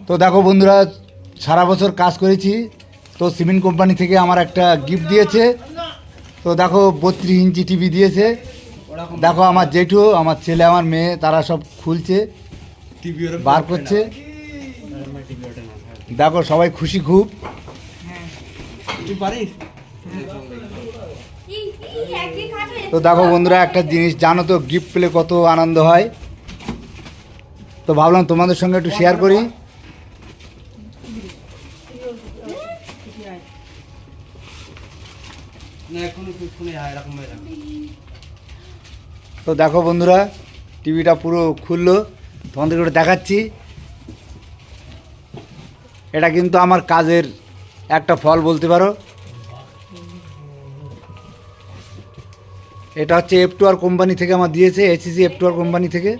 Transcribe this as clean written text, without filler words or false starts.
তো দেখো বন্ধুরা, সারা বছর কাজ করেছি, তো সিমেন্ট কোম্পানি থেকে আমার একটা গিফট দিয়েছে। তো দেখো 32 ইঞ্চি টিভি দিয়েছে। দেখো আমার জেঠু, আমার ছেলে, আমার মেয়ে, তারা সব খুলছে, বার করছে। দেখো সবাই খুশি খুব। তো দেখো বন্ধুরা, একটা জিনিস জানো তো, গিফট পেলে কত আনন্দ হয়। তো ভাবলাম তোমাদের সঙ্গে একটু শেয়ার করি। তো দেখো বন্ধুরা, টিভিটা পুরো খুললো, তোমাদেরকে ওটা দেখাচ্ছি। এটা কিন্তু আমার কাজের একটা ফল বলতে পারো। এটা হচ্ছে F2R কোম্পানি থেকে আমার দিয়েছে, এসিসি F2R কোম্পানি থেকে।